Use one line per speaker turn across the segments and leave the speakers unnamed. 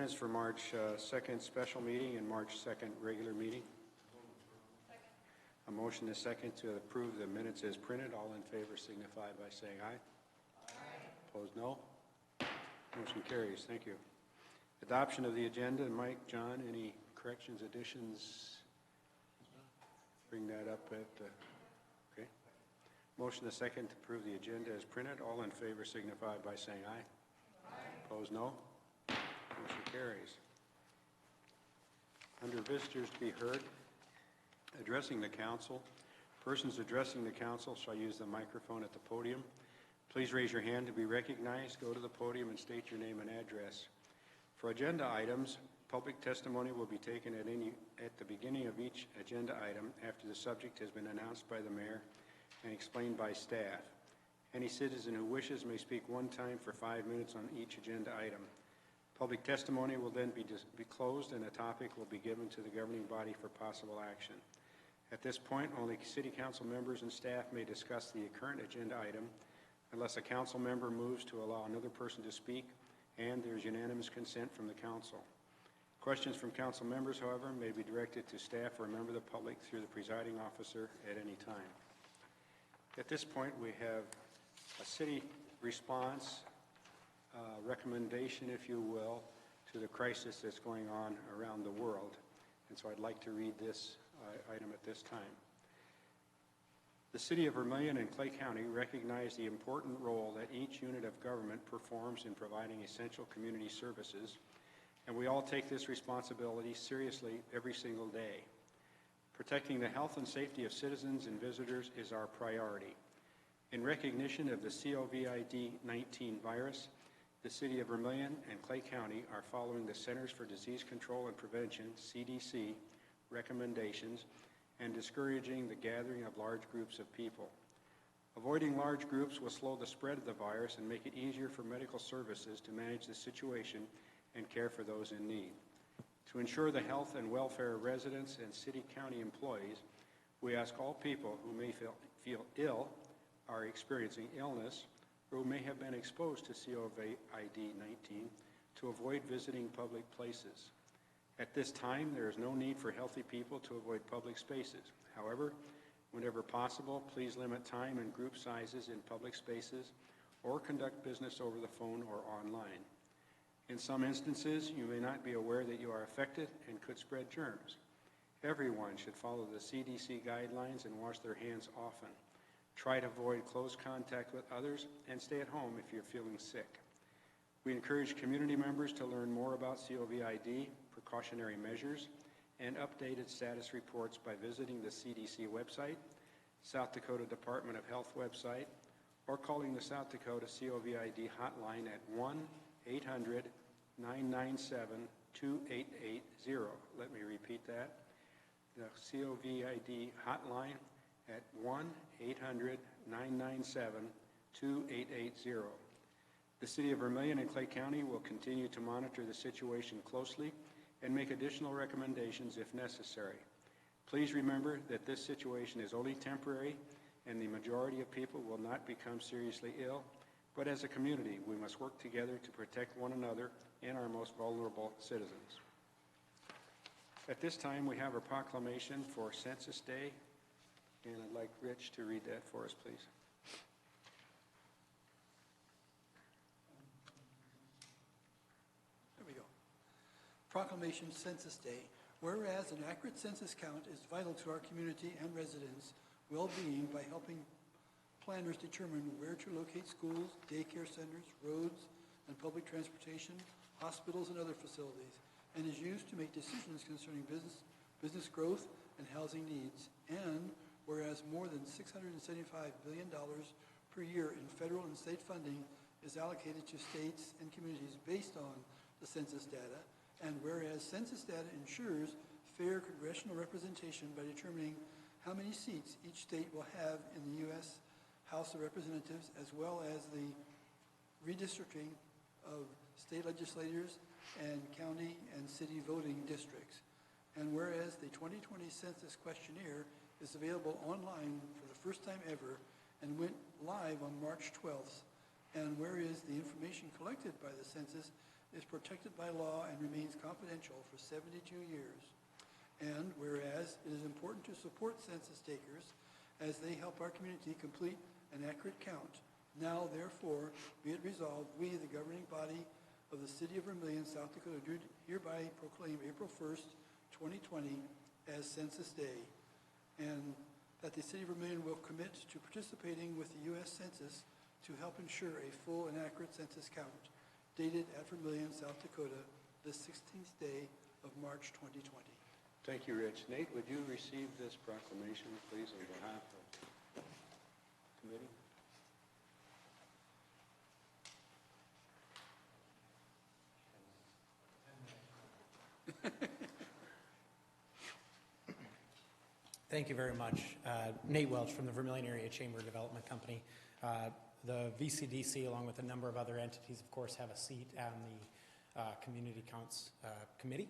minutes for March 2nd special meeting and March 2nd regular meeting.
Second.
A motion is second to approve the minutes as printed. All in favor signify by saying aye.
Aye.
Opposed, no. Motion carries. Thank you. Adoption of the agenda. Mike, John, any corrections, additions? Bring that up at okay. Motion is second to approve the agenda as printed. All in favor signify by saying aye.
Aye.
Opposed, no. Motion carries. Under visitors to be heard, addressing the council. Persons addressing the council shall use the microphone at the podium. Please raise your hand to be recognized. Go to the podium and state your name and address. For agenda items, public testimony will be taken at the beginning of each agenda item after the subject has been announced by the mayor and explained by staff. Any citizen who wishes may speak one time for 5 minutes on each agenda item. Public testimony will then be closed and a topic will be given to the governing body for possible action. At this point, only city council members and staff may discuss the current agenda item unless a council member moves to allow another person to speak and there is unanimous consent from the council. Questions from council members, however, may be directed to staff or a member of the public through the presiding officer at any time. At this point, we have a city response recommendation, if you will, to the crisis that's going on around the world. And so I'd like to read this item at this time. The City of Vermillion and Clay County recognize the important role that each unit of government performs in providing essential community services, and we all take this responsibility seriously every single day. Protecting the health and safety of citizens and visitors is our priority. In recognition of the COVID-19 virus, the City of Vermillion and Clay County are following the Centers for Disease Control and Prevention, CDC, recommendations and discouraging the gathering of large groups of people. Avoiding large groups will slow the spread of the virus and make it easier for medical services to manage the situation and care for those in need. To ensure the health and welfare of residents and city-county employees, we ask all people who may feel ill, are experiencing illness, or who may have been exposed to COVID-19 to avoid visiting public places. At this time, there is no need for healthy people to avoid public spaces. However, whenever possible, please limit time and group sizes in public spaces or conduct business over the phone or online. In some instances, you may not be aware that you are affected and could spread germs. Everyone should follow the CDC guidelines and wash their hands often. Try to avoid close contact with others and stay at home if you're feeling sick. We encourage community members to learn more about COVID, precautionary measures, and updated status reports by visiting the CDC website, South Dakota Department of Health website, or calling the South Dakota COVID hotline at 1-800-997-2880. Let me repeat that. The COVID hotline at 1-800-997-2880. The City of Vermillion and Clay County will continue to monitor the situation closely and make additional recommendations if necessary. Please remember that this situation is only temporary and the majority of people will not become seriously ill, but as a community, we must work together to protect one another and our most vulnerable citizens. At this time, we have a proclamation for Census Day, and I'd like Rich to read that for us, please.
There we go. Proclamation Census Day. Whereas an accurate census count is vital to our community and residents' well-being by helping planners determine where to locate schools, daycare centers, roads, and public transportation, hospitals, and other facilities, and is used to make decisions concerning business growth and housing needs. And whereas more than $675 billion per year in federal and state funding is allocated to states and communities based on the census data, and whereas census data ensures fair congressional representation by determining how many seats each state will have in the U.S. House of Representatives, as well as the redistricting of state legislators and county and city voting districts. And whereas the 2020 Census Questionnaire is available online for the first time ever and went live on March 12th, and whereas the information collected by the census is protected by law and remains confidential for 72 years. And whereas it is important to support census takers as they help our community complete an accurate count, now therefore be it resolved, we, the governing body of the City of Vermillion, South Dakota, do hereby proclaim April 1st, 2020 as Census Day, and that the City of Vermillion will commit to participating with the U.S. Census to help ensure a full and accurate census count, dated at Vermillion, South Dakota, the 16th day of March 2020.
Thank you, Rich. Nate, would you receive this proclamation, please, on behalf of the committee?
Thank you very much. Nate Welch from the Vermillion Area Chamber Development Company. The VCDC, along with a number of other entities, of course, have a seat on the Community Counts Committee.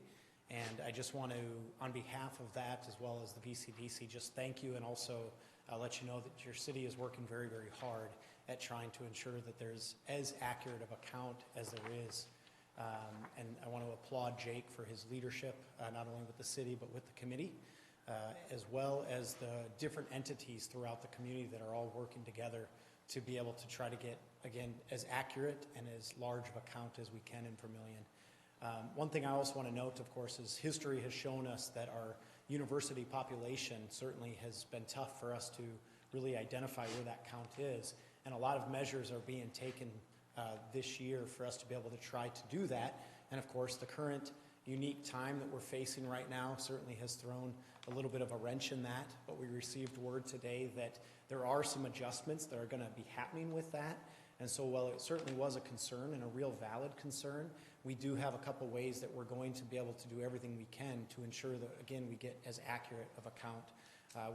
And I just want to, on behalf of that, as well as the VCDC, just thank you and also let you know that your city is working very, very hard at trying to ensure that there's as accurate of a count as there is. And I want to applaud Jake for his leadership, not only with the city, but with the committee. As well as the different entities throughout the community that are all working together to be able to try to get, again, as accurate and as large of a count as we can in Vermillion. One thing I also want to note, of course, is history has shown us that our university population certainly has been tough for us to really identify where that count is. And a lot of measures are being taken this year for us to be able to try to do that. And of course, the current unique time that we're facing right now certainly has thrown a little bit of a wrench in that, but we received word today that there are some adjustments that are going to be happening with that. And so while it certainly was a concern and a real valid concern, we do have a couple ways that we're going to be able to do everything we can to ensure that, again, we get as accurate of a count.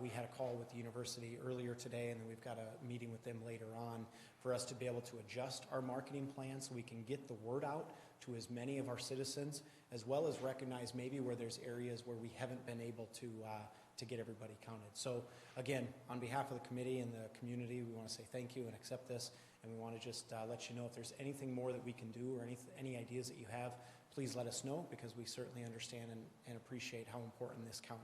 We had a call with the university earlier today, and then we've got a meeting with them later on for us to be able to adjust our marketing plan so we can get the word out to as many of our citizens, as well as recognize maybe where there's areas where we haven't been able to get everybody counted. So again, on behalf of the committee and the community, we want to say thank you and accept this, and we want to just let you know if there's anything more that we can do or any ideas that you have, please let us know, because we certainly understand and appreciate how important this count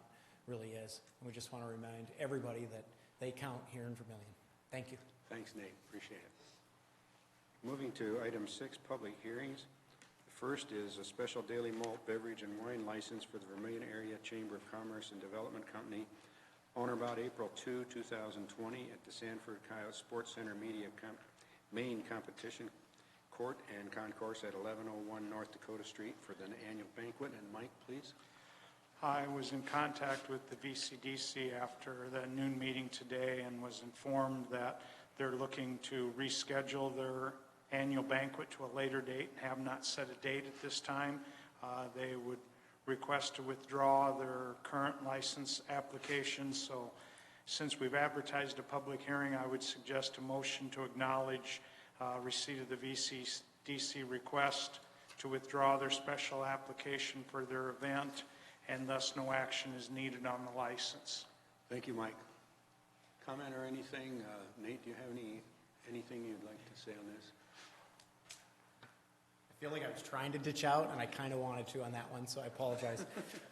really is. And we just want to remind everybody that they count here in Vermillion. Thank you.
Thanks, Nate. Appreciate it. Moving to item 6, public hearings. The first is a special daily malt beverage and wine license for the Vermillion Area Chamber of Commerce and Development Company on or about April 2, 2020 at the Sanford Coyote Sports Center Main Competition Court and Concourse at 1101 North Dakota Street for the annual banquet. And Mike, please.
I was in contact with the VCDC after the noon meeting today and was informed that they're looking to reschedule their annual banquet to a later date and have not set a date at this time. They would request to withdraw their current license application. So since we've advertised a public hearing, I would suggest a motion to acknowledge receipt of the VCDC request to withdraw their special application for their event, and thus no action is needed on the license.
Thank you, Mike. Comment or anything? Nate, do you have anything you'd like to say on this?
I feel like I was trying to ditch out, and I kind of wanted to on that one, so I apologize.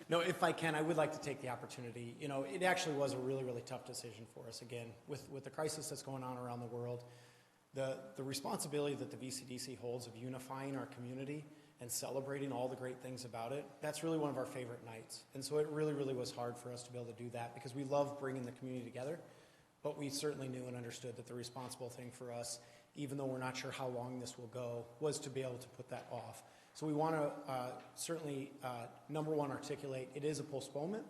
No, if I can, I would like to take the opportunity. You know, it actually was a really, really tough decision for us. Again, with the crisis that's going on around the world, the responsibility that the VCDC holds of unifying our community and celebrating all the great things about it, that's really one of our favorite nights. And so it really, really was hard for us to be able to do that because we love bringing the community together, but we certainly knew and understood that the responsible thing for us, even though we're not sure how long this will go, was to be able to put that off. So we want to certainly, number one, articulate it is a postponement.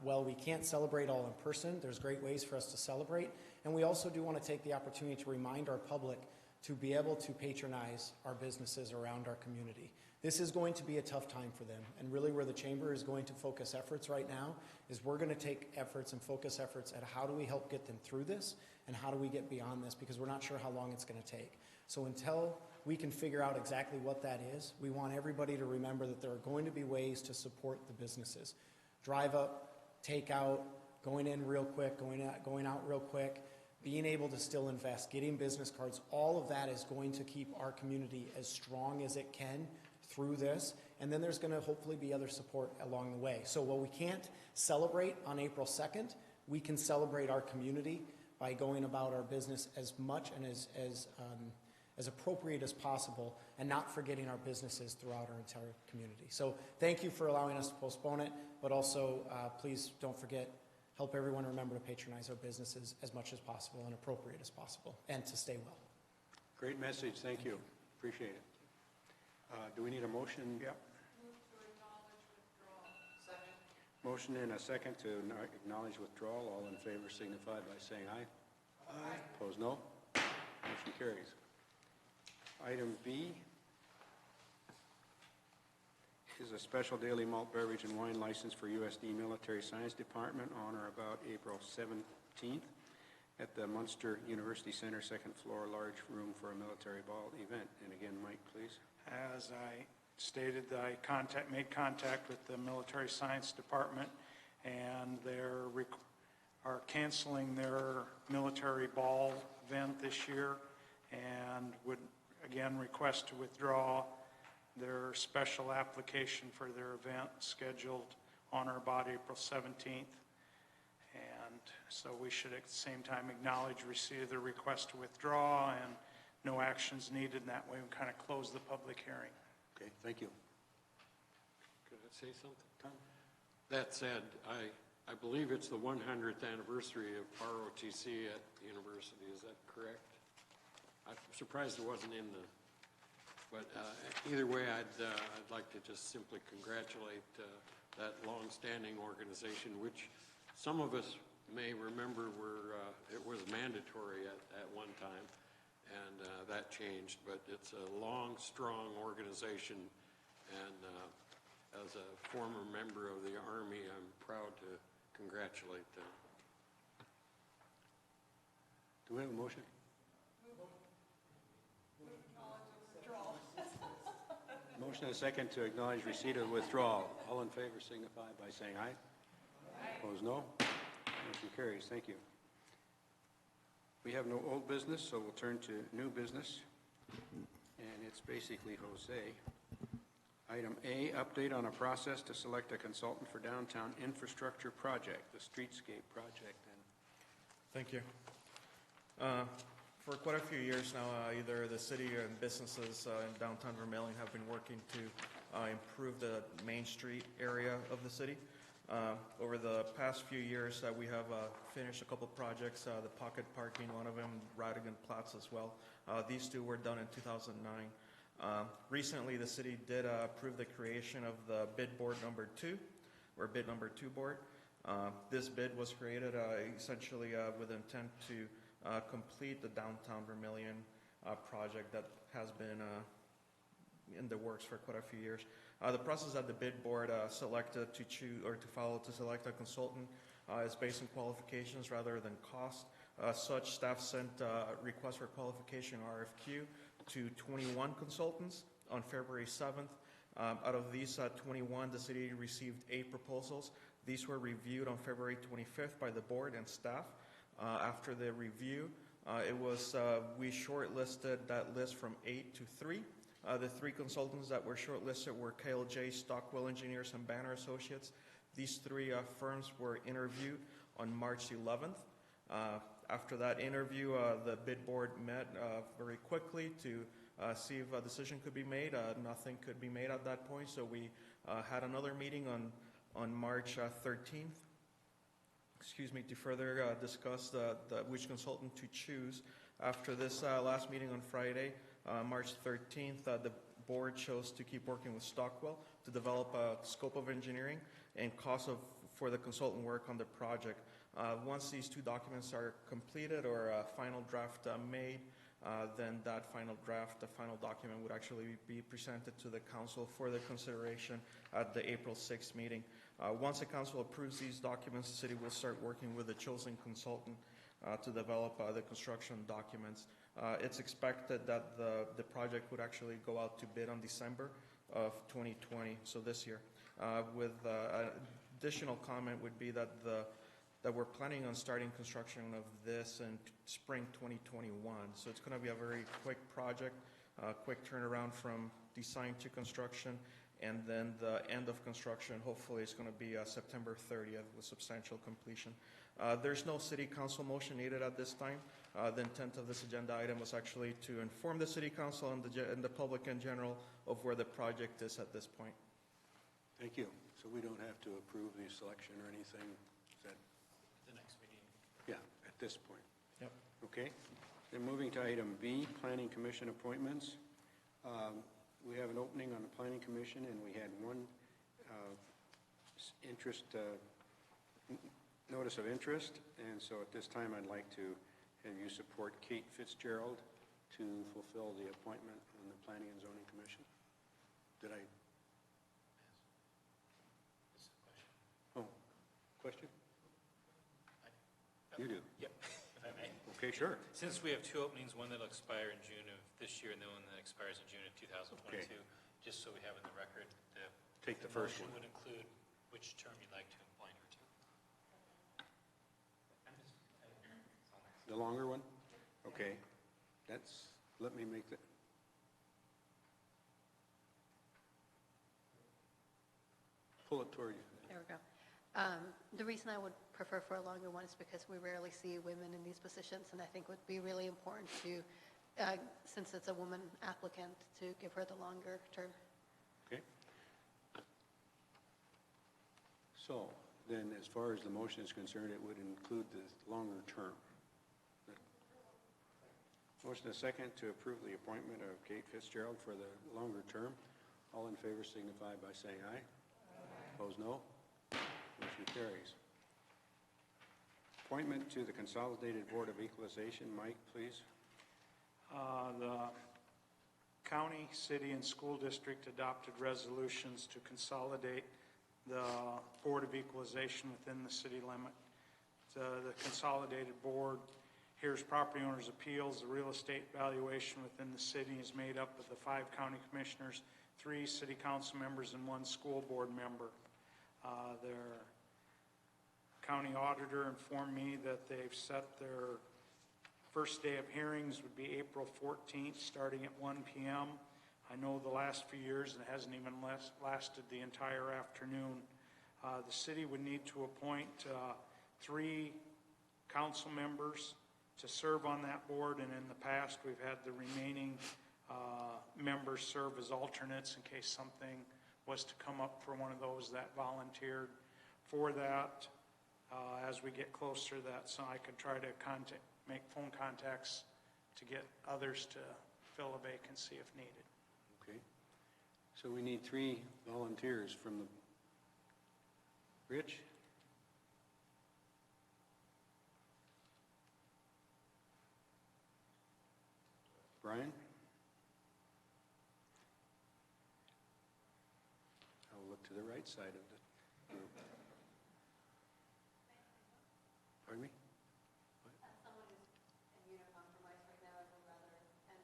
While we can't celebrate all in person, there's great ways for us to celebrate. And we also do want to take the opportunity to remind our public to be able to patronize our businesses around our community. This is going to be a tough time for them. And really where the Chamber is going to focus efforts right now is we're going to take efforts and focus efforts at how do we help get them through this and how do we get beyond this, because we're not sure how long it's going to take. So until we can figure out exactly what that is, we want everybody to remember that there are going to be ways to support the businesses. Drive up, take out, going in real quick, going out real quick, being able to still invest, getting business cards, all of that is going to keep our community as strong as it can through this, and then there's going to hopefully be other support along the way. So while we can't celebrate on April 2nd, we can celebrate our community by going about our business as much and as appropriate as possible, and not forgetting our businesses throughout our entire community. So thank you for allowing us to postpone it, but also please don't forget, help everyone remember to patronize our businesses as much as possible and appropriate as possible, and to stay well.
Great message, thank you. Appreciate it. Do we need a motion?
Yep.
Move to acknowledge withdrawal. Second.
Motion and a second to acknowledge withdrawal. All in favor signify by saying aye.
Aye.
Opposed, no. Motion carries. Item B is a special daily malt beverage and wine license for USD Military Science Department on or about April 17th at the Munster University Center, second floor, large room for a military ball event. And again, Mike, please.
As I stated, I made contact with the Military Science Department, and they are canceling their military ball event this year, and would again request to withdraw their special application for their event scheduled on or about April 17th. And so we should at the same time acknowledge receipt of the request to withdraw, and no actions needed. And that way we kind of close the public hearing.
Okay, thank you.
Could I say something, Tom? That said, I believe it's the 100th anniversary of ROTC at the university. Is that correct? I'm surprised it wasn't in the, but either way, I'd like to just simply congratulate that long-standing organization, which some of us may remember it was mandatory at one time, and that changed, but it's a long, strong organization, and as a former member of the Army, I'm proud to congratulate them.
Do we have a motion? Motion and a second to acknowledge receipt of withdrawal. All in favor signify by saying aye. Aye. Opposed, no. Motion carries. Thank you. We have no old business, so we'll turn to new business. And it's basically Jose. Item A, update on a process to select a consultant for downtown infrastructure project, the Streetscape Project.
Thank you. For quite a few years now, either the city and businesses in downtown Vermillion have been working to improve the main street area of the city. Over the past few years, we have finished a couple projects, the pocket parking, one of them, Radigan Platz as well. These two were done in 2009. Recently, the city did approve the creation of the bid board number 2, or bid number 2 board. This bid was created essentially with intent to complete the downtown Vermillion project that has been in the works for quite a few years. The process that the bid board selected to choose or to follow to select a consultant is based on qualifications rather than cost. Such staff sent request for qualification RFQ to 21 consultants on February 7th. Out of these 21, the city received 8 proposals. These were reviewed on February 25th by the board and staff. After the review, we shortlisted that list from 8 to 3. The 3 consultants that were shortlisted were KLJ, Stockwell Engineers, and Banner Associates. These 3 firms were interviewed on March 11th. After that interview, the bid board met very quickly to see if a decision could be made. Nothing could be made at that point, so we had another meeting on March 13th. To further discuss which consultant to choose. After this last meeting on Friday, March 13th, the board chose to keep working with Stockwell to develop a scope of engineering and cost for the consultant work on the project. Once these 2 documents are completed or a final draft made, then that final draft, the final document would actually be presented to the council for the consideration at the April 6th meeting. Once the council approves these documents, the city will start working with the chosen consultant to develop the construction documents. It's expected that the project would actually go out to bid on December of 2020, so this year. With an additional comment would be that we're planning on starting construction of this in spring 2021. So it's going to be a very quick project, quick turnaround from design to construction, and then the end of construction hopefully is going to be September 30th with substantial completion. There's no city council motion needed at this time. The intent of this agenda item was actually to inform the city council and the public in general of where the project is at this point.
Thank you. So we don't have to approve the selection or anything? Is that?
The next meeting.
Yeah, at this point.
Yep.
Okay. Then moving to item B, Planning Commission appointments. We have an opening on the Planning Commission, and we had one notice of interest, and so at this time I'd like to have you support Kate Fitzgerald to fulfill the appointment on the Planning and Zoning Commission. Did I?
This is a question.
Oh, question? You do?
Yep, if I may.
Okay, sure.
Since we have two openings, one that'll expire in June of this year and the one that expires in June of 2022,
Okay.
just so we have in the record,
Take the first
motion
one.
would include which term you'd like to appoint her to.
The longer one? Okay. Let me make that. Pull it toward you.
There we go. The reason I would prefer for a longer one is because we rarely see women in these positions, and I think it would be really important to, since it's a woman applicant, to give her the longer term.
Okay. So then, as far as the motion is concerned, it would include the longer term. Motion is second to approve the appointment of Kate Fitzgerald for the longer term. All in favor signify by saying aye. Opposed, no. Motion carries. Appointment to the Consolidated Board of Equalization. Mike, please.
The county, city, and school district adopted resolutions to consolidate the Board of Equalization within the city limit. The Consolidated Board hears property owners' appeals. The real estate valuation within the city is made up of the 5 county commissioners, 3 city council members, and 1 school board member. Their county auditor informed me that they've set their first day of hearings would be April 14th, starting at 1 p.m. I know the last few years it hasn't even lasted the entire afternoon. The city would need to appoint 3 council members to serve on that board, and in the past we've had the remaining members serve as alternates in case something was to come up for one of those that volunteered for that. As we get closer to that, so I could try to make phone contacts to get others to fill a vacancy if needed.
Okay. So we need 3 volunteers from the... Rich? Brian? I'll look to the right side of the group. Pardon me?
Someone who's immunocompromised right now, I would rather, and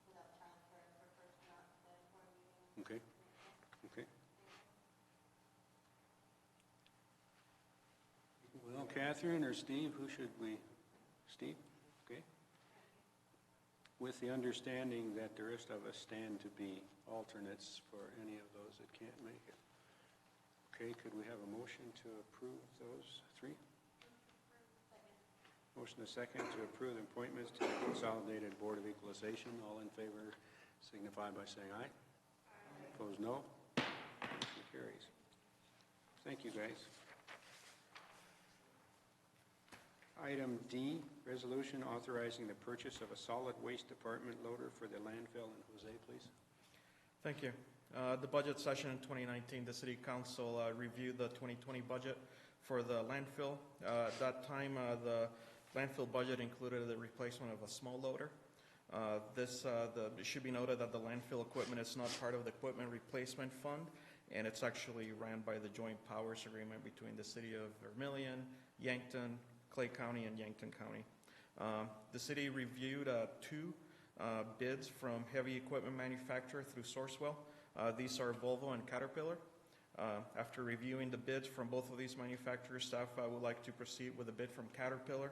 without childcare, I prefer to not attend board meetings.
Okay. Okay. Well, Catherine or Steve, who should we? Steve? Okay. With the understanding that the rest of us stand to be alternates for any of those that can't make it. Okay, could we have a motion to approve those 3? Motion is second to approve the appointments to the Consolidated Board of Equalization. All in favor signify by saying aye. Opposed, no. Motion carries. Thank you, guys. Item D, resolution authorizing the purchase of a solid waste department loader for the landfill. And Jose, please.
Thank you. The budget session in 2019, the City Council reviewed the 2020 budget for the landfill. At that time, the landfill budget included the replacement of a small loader. It should be noted that the landfill equipment is not part of the equipment replacement fund, and it's actually ran by the joint powers agreement between the City of Vermillion, Yankton, Clay County, and Yankton County. The city reviewed 2 bids from heavy equipment manufacturer through Sourcewell. These are Volvo and Caterpillar. After reviewing the bids from both of these manufacturers, staff would like to proceed with a bid from Caterpillar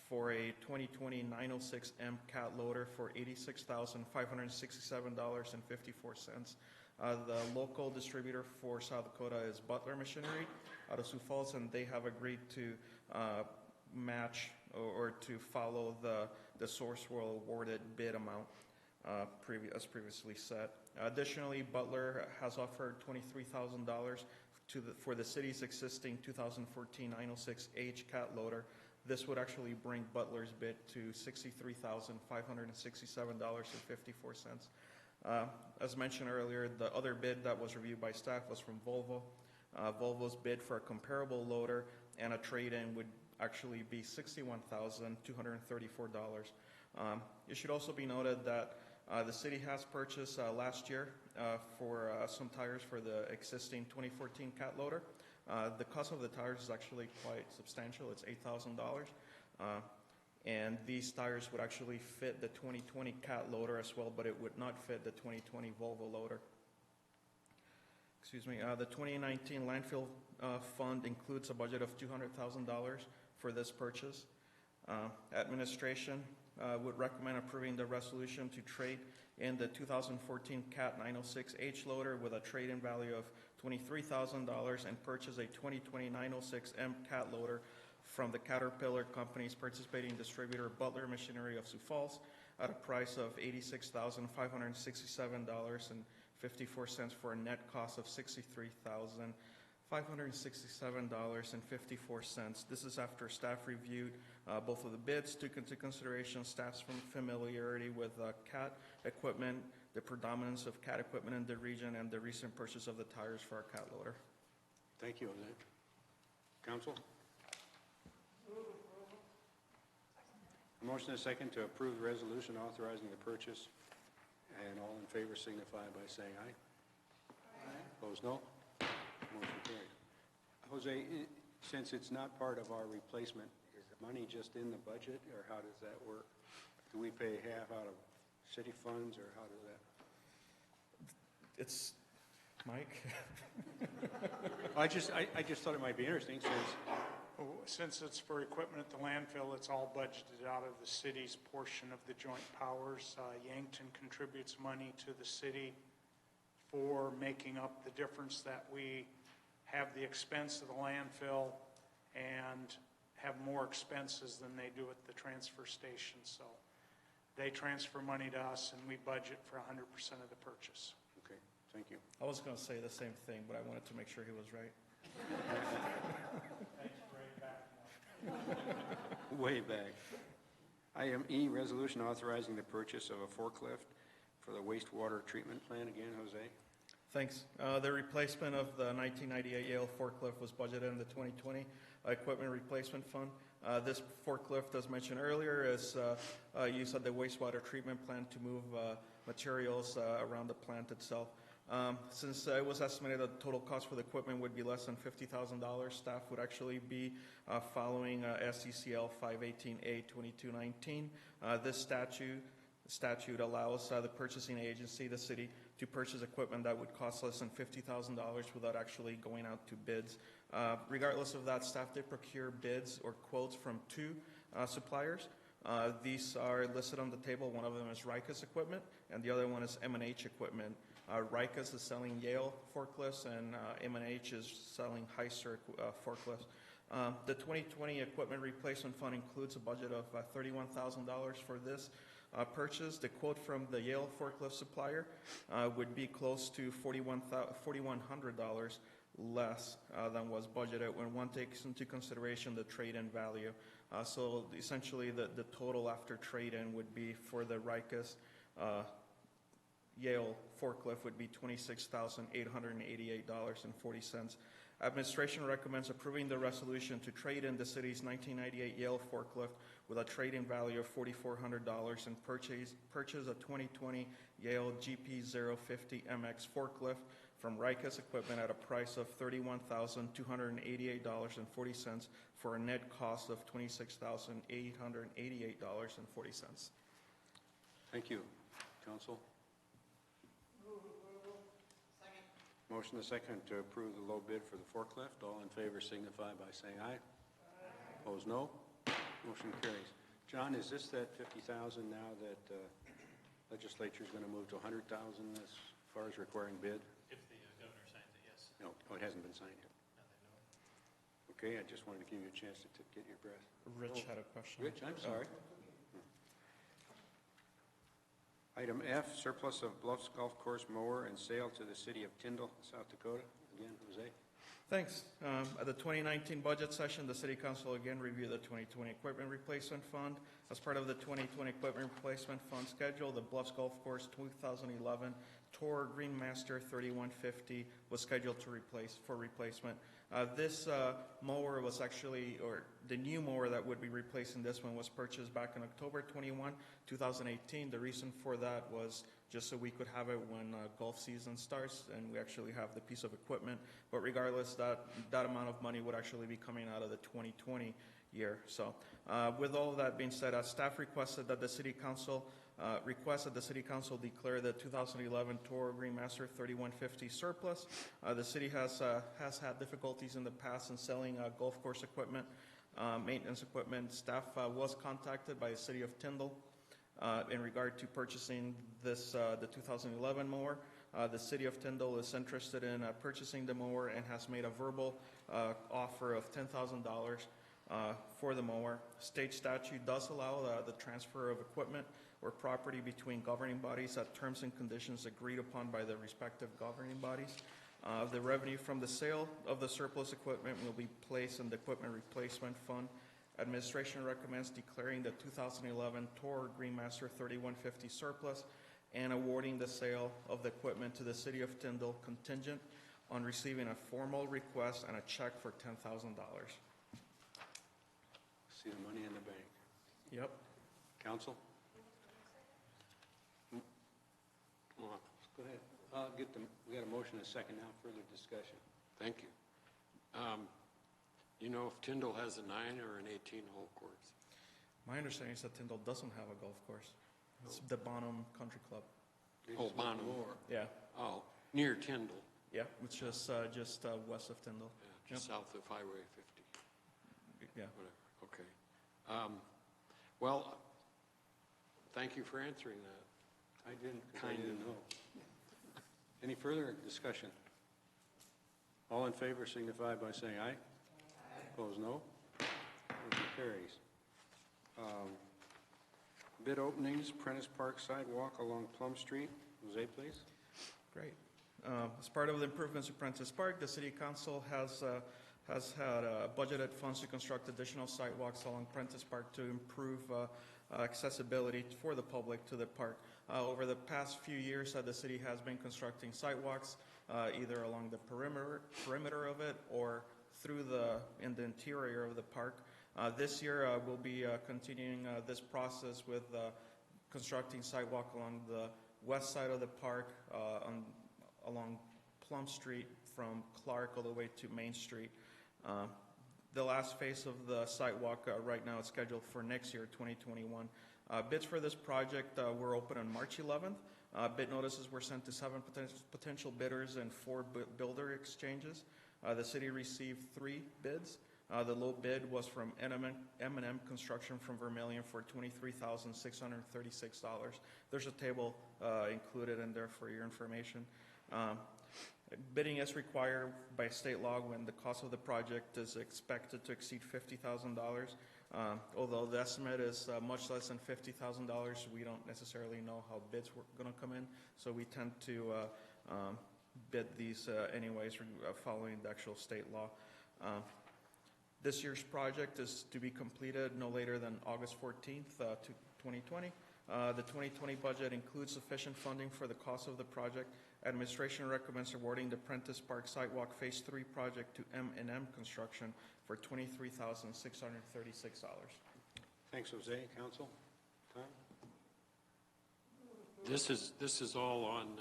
for a 2020 906M cat loader for $86,567.54. The local distributor for South Dakota is Butler Machinery out of Sioux Falls, and they have agreed to match or to follow the Sourcewell awarded bid amount as previously set. Additionally, Butler has offered $23,000 for the city's existing 2014 906H cat loader. This would actually bring Butler's bid to $63,567.54. As mentioned earlier, the other bid that was reviewed by staff was from Volvo. Volvo's bid for a comparable loader and a trade-in would actually be $61,234. It should also be noted that the city has purchased last year for some tires for the existing 2014 cat loader. The cost of the tires is actually quite substantial. It's $8,000. And these tires would actually fit the 2020 cat loader as well, but it would not fit the 2020 Volvo loader. Excuse me. The 2019 landfill fund includes a budget of $200,000 for this purchase. Administration would recommend approving the resolution to trade in the 2014 CAT 906H loader with a trade-in value of $23,000 and purchase a 2020 906M CAT loader from the Caterpillar Company's participating distributor Butler Machinery of Sioux Falls at a price of $86,567.54 for a net cost of $63,567.54. This is after staff reviewed both of the bids, took into consideration staff's familiarity with CAT equipment, the predominance of CAT equipment in the region, and the recent purchase of the tires for our CAT loader.
Thank you, Jose. Council? A motion and a second to approve the resolution authorizing the purchase, and all in favor signify by saying aye. Aye. Opposed, no. Motion carried. Jose, since it's not part of our replacement, is the money just in the budget, or how does that work? Do we pay half out of city funds, or how does that?
It's Mike.
I just thought it might be interesting
Since it's for equipment at the landfill, it's all budgeted out of the city's portion of the joint powers. Yankton contributes money to the city for making up the difference that we have the expense of the landfill and have more expenses than they do at the transfer station. So they transfer money to us and we budget for 100% of the purchase.
Okay, thank you.
I was going to say the same thing, but I wanted to make sure he was right.
Way back. Item E, resolution authorizing the purchase of a forklift for the wastewater treatment plant. Again, Jose.
Thanks. The replacement of the 1998 Yale forklift was budgeted in the 2020 Equipment Replacement Fund. This forklift, as mentioned earlier, is used at the wastewater treatment plant to move materials around the plant itself. Since it was estimated that the total cost for the equipment would be less than $50,000, staff would actually be following SCCL 518A 2219. This statute allows the purchasing agency, the city, to purchase equipment that would cost less than $50,000 without actually going out to bids. Regardless of that, staff did procure bids or quotes from two suppliers. These are listed on the table. One of them is Rykas Equipment, and the other one is M&H Equipment. Rykas is selling Yale forklifts, and M&H is selling Heiser forklifts. The 2020 Equipment Replacement Fund includes a budget of $31,000 for this purchase. The quote from the Yale forklift supplier would be close to $4,100 less than was budgeted when one takes into consideration the trade-in value. So essentially the total after trade-in would be for the Rykas Yale forklift would be $26,888.40. Administration recommends approving the resolution to trade in the city's 1998 Yale forklift with a trade-in value of $4,400 and purchase a 2020 Yale GP050MX forklift from Rykas Equipment at a price of $31,288.40 for a net cost of $26,888.40.
Thank you. Council? Motion to second to approve the low bid for the forklift. All in favor signify by saying aye. Aye. Opposed, no. Motion carries. John, is this that 50,000 now that legislature's going to move to 100,000 as far as requiring bid?
If the governor signs it, yes.
No, oh, it hasn't been signed yet. Okay, I just wanted to give you a chance to get your breath.
Rich had a question.
Rich, I'm sorry. Item F, surplus of Bluffs Golf Course mower and sale to the city of Tyndall, South Dakota. Again, Jose.
Thanks. At the 2019 budget session, the City Council again reviewed the 2020 Equipment Replacement Fund. As part of the 2020 Equipment Replacement Fund schedule, the Bluffs Golf Course 2011 Tour Greenmaster 3150 was scheduled to replacement. This mower was actually, or the new mower that would be replacing this one was purchased back in October 21, 2018. The reason for that was just so we could have it when golf season starts, and we actually have the piece of equipment. But regardless, that amount of money would actually be coming out of the 2020 year. So with all of that being said, staff requested that the City Council declare the 2011 Toro Greenmaster 3150 surplus. The city has had difficulties in the past in selling golf course equipment, maintenance equipment. Staff was contacted by the city of Tyndall in regard to purchasing this the 2011 mower. The city of Tyndall is interested in purchasing the mower and has made a verbal offer of $10,000 for the mower. State statute does allow the transfer of equipment or property between governing bodies at terms and conditions agreed upon by the respective governing bodies. The revenue from the sale of the surplus equipment will be placed in the Equipment Replacement Fund. Administration recommends declaring the 2011 Toro Greenmaster 3150 surplus and awarding the sale of the equipment to the City of Tyndall contingent on receiving a formal request and a check for $10,000.
See the money in the bank.
Yep.
Council? Go ahead. We got a motion and a second now. Further discussion.
Thank you. You know if Tyndall has a 9 or an 18-hole course?
My understanding is that Tyndall doesn't have a golf course. It's the Bonham Country Club.
Oh, Bonham.
Yeah.
Oh, near Tyndall.
Yeah, it's just west of Tyndall.
Yeah, just south of Highway 50.
Yeah.
Whatever. Okay. Well, thank you for answering that.
I didn't, because I didn't know. Any further discussion? All in favor signify by saying aye. Opposed, no. Motion carries. Bid openings, Prentis Park Sidewalk along Plum Street. Jose, please.
Great. As part of the improvements to Prentis Park, the City Council has had budgeted funds to construct additional sidewalks along Prentis Park to improve accessibility for the public to the park. Over the past few years, the city has been constructing sidewalks either along the perimeter of it or in the interior of the park. This year, we'll be continuing this process with constructing sidewalk along the west side of the park, along Plum Street from Clark all the way to Main Street. The last phase of the sidewalk right now is scheduled for next year, 2021. Bids for this project were open on March 11th. Bid notices were sent to 7 potential bidders and 4 builder exchanges. The city received 3 bids. The low bid was from M&M Construction from Vermillion for $23,636. There's a table included in there for your information. Bidding is required by state law when the cost of the project is expected to exceed $50,000. Although the estimate is much less than $50,000, we don't necessarily know how bids were going to come in, so we tend to bid these anyways, following the actual state law. This year's project is to be completed no later than August 14th, 2020. The 2020 budget includes sufficient funding for the cost of the project. Administration recommends awarding the Prentis Park Sidewalk Phase 3 project to M&M Construction for $23,636.
Thanks, Jose. Council? Tom?
This is all on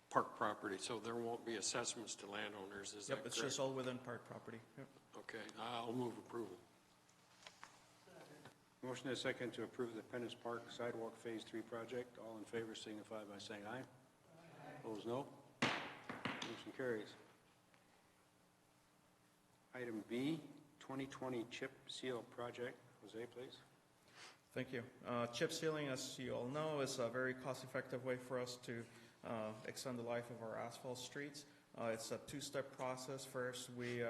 park property, so there won't be assessments to landowners, is that correct?
Yep, it's just all within park property. Yep.
Okay, I'll move approval.
Motion is second to approve the Prentis Park Sidewalk Phase 3 project. All in favor signify by saying aye. Opposed, no. Motion carries. Item B, 2020 chip seal project Jose, please.
Thank you. Chip sealing, as you all know, is a very cost-effective way for us to extend the life of our asphalt streets. It's a two-step process. First, we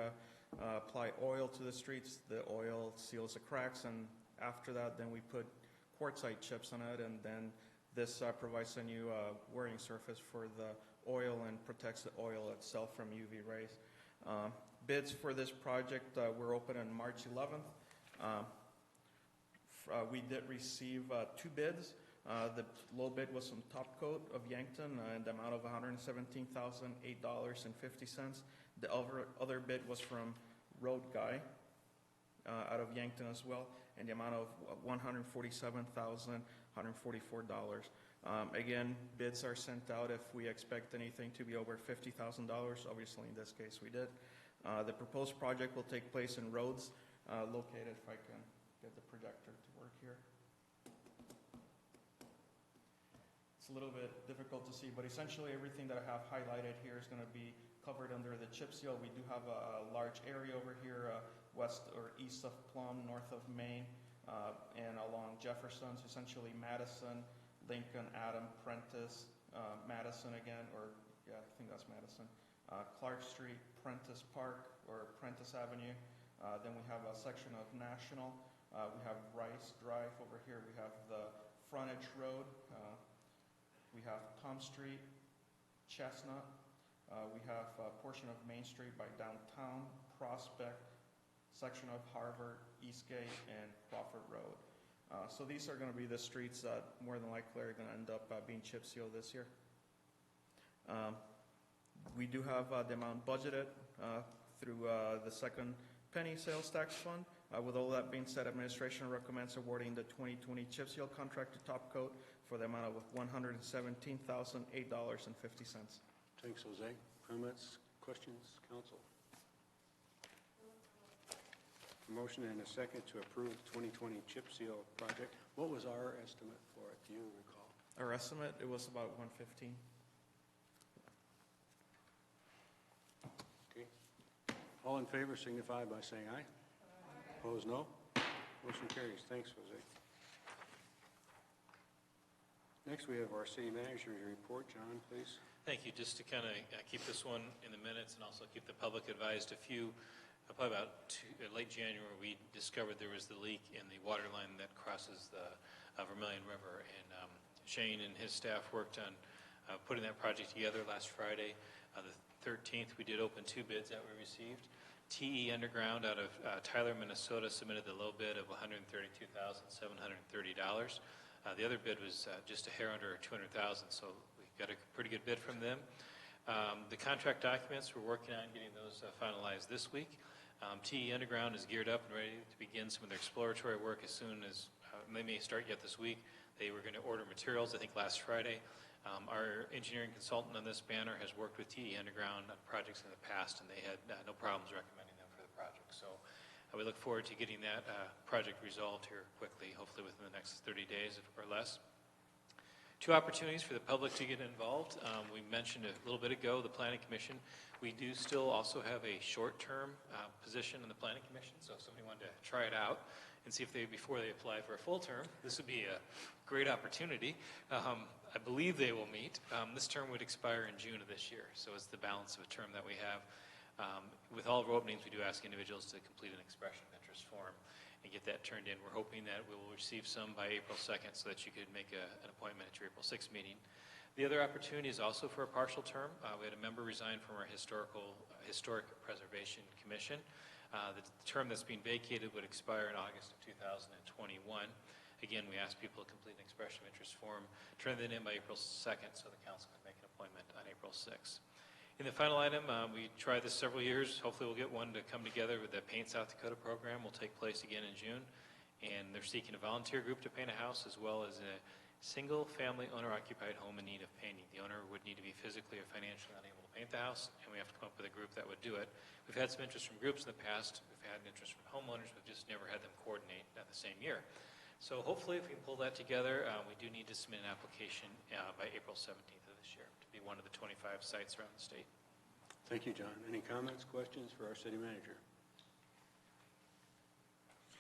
apply oil to the streets. The oil seals the cracks, and after that, then we put quartzite chips on it, and then this provides a new wearing surface for the oil and protects the oil itself from UV rays. Bids for this project were open on March 11th. We did receive 2 bids. The low bid was from Top Coat of Yankton in the amount of $117,008.50. The other bid was from Road Guy out of Yankton as well, in the amount of $147,144. Again, bids are sent out if we expect anything to be over $50,000. Obviously, in this case, we did. The proposed project will take place in Rhodes, located, if I can get the projector to work here. It's a little bit difficult to see, but essentially everything that I have highlighted here is going to be covered under the chip seal. We do have a large area over here, west or east of Plum, north of Maine, and along Jefferson, so essentially Madison, Lincoln, Adam, Prentis, Madison again, or yeah, I think that's Madison, Clark Street, Prentis Park, or Prentis Avenue. Then we have a section of National. We have Rice Drive over here. We have the Frontage Road. We have Tom Street, Chestnut. We have a portion of Main Street by Downtown, Prospect, section of Harvard, Eastgate, and Crawford Road. So these are going to be the streets that more than likely are going to end up being chip sealed this year. We do have the amount budgeted through the second penny sales tax fund. With all that being said, administration recommends awarding the 2020 chip seal contract to Top Coat for the amount of $117,008.50.
Thanks, Jose. Comments, questions, council? A motion and a second to approve the 2020 chip seal project. What was our estimate for it? Do you recall?
Our estimate, it was about $115,000.
Okay. All in favor signify by saying aye. Opposed, no. Motion carries. Thanks, Jose. Next, we have our city manager's report. John, please.
Thank you. Just to kind of keep this one in the minutes and also keep the public advised, probably about late January, we discovered there was the leak in the water line that crosses the Vermillion River. And Shane and his staff worked on putting that project together last Friday. The 13th, we did open 2 bids that we received. TE Underground out of Tyler, Minnesota submitted the low bid of $132,730. The other bid was just a hair under $200,000, so we got a pretty good bid from them. The contract documents, we're working on getting those finalized this week. TE Underground is geared up and ready to begin some of their exploratory work as soon as, they may start yet this week. They were going to order materials, I think, last Friday. Our engineering consultant on this banner has worked with TE Underground on projects in the past, and they had no problems recommending them for the project. So we look forward to getting that project resolved here quickly, hopefully within the next 30 days or less. 2 opportunities for the public to get involved. We mentioned a little bit ago the Planning Commission. We do still also have a short-term position in the Planning Commission, so if somebody wanted to try it out and see if before they apply for a full term, this would be a great opportunity. I believe they will meet. This term would expire in June of this year, so it's the balance of a term that we have. With all of our openings, we do ask individuals to complete an expression of interest form and get that turned in. We're hoping that we will receive some by April 2nd so that you could make an appointment at your April 6th meeting. The other opportunity is also for a partial term. We had a member resign from our Historic Preservation Commission. The term that's being vacated would expire in August of 2021. Again, we ask people to complete an expression of interest form, turn that in by April 2nd so the council can make an appointment on April 6th. In the final item, we tried this several years. Hopefully we'll get one to come together with the Paint South Dakota program. Will take place again in June. And they're seeking a volunteer group to paint a house as well as a single-family owner-occupied home in need of painting. The owner would need to be physically or financially unable to paint the house, and we have to come up with a group that would do it. We've had some interest from groups in the past. We've had interest from homeowners. We've just never had them coordinate at the same year. So hopefully if we can pull that together, we do need to submit an application by April 17th of this year to be one of the 25 sites around the state.
Thank you, John. Any comments, questions for our city manager?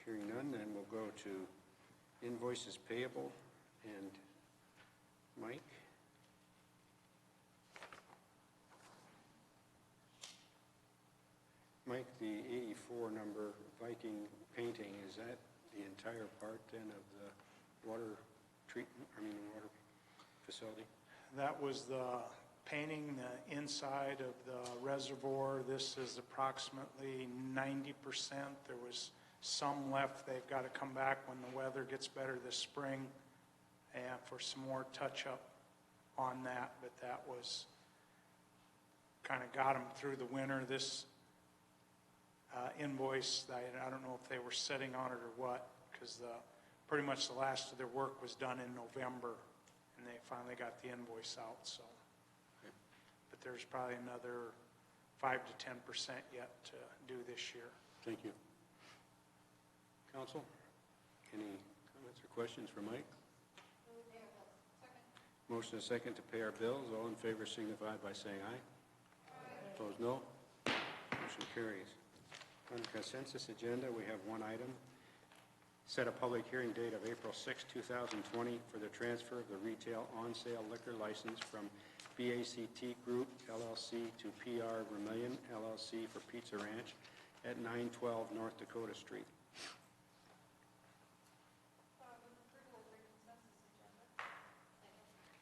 Hearing none, none, then we'll go to invoices payable, and Mike? Mike, the 84 number Viking painting, is that the entire part then of the water treatment, water facility?
That was the painting the inside of the reservoir. This is approximately 90%. There was some left. They've got to come back when the weather gets better this spring and for some more touch-up on that, but that was kind of got them through the winter. This invoice, I don't know if they were sitting on it or what, because pretty much the last of their work was done in November, and they finally got the invoice out, so.
Okay.
But there's probably another 5 to 10% yet to do this year.
Thank you. Council, any comments or questions for Mike? Motion and second to pay our bills. All in favor signify by saying aye. Opposed, no. Motion carries. On the consensus agenda, we have one item. Set a public hearing date of April 6, 2020 for the transfer of the retail on-sale liquor license from BACT Group LLC to PR Vermillion LLC for Pizza Ranch at 912 North Dakota Street.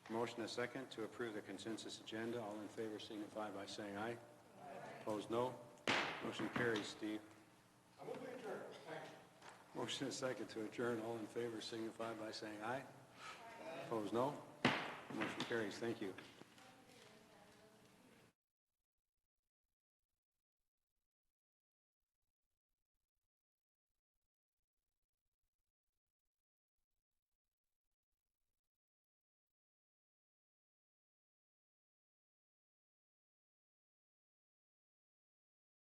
Motion and second to approve the consensus agenda. All in favor signify by saying aye. Opposed, no. Motion carries. Steve? I move to adjourn. Motion and second to adjourn. All in favor signify by saying aye. Opposed, no. Motion carries. Thank you.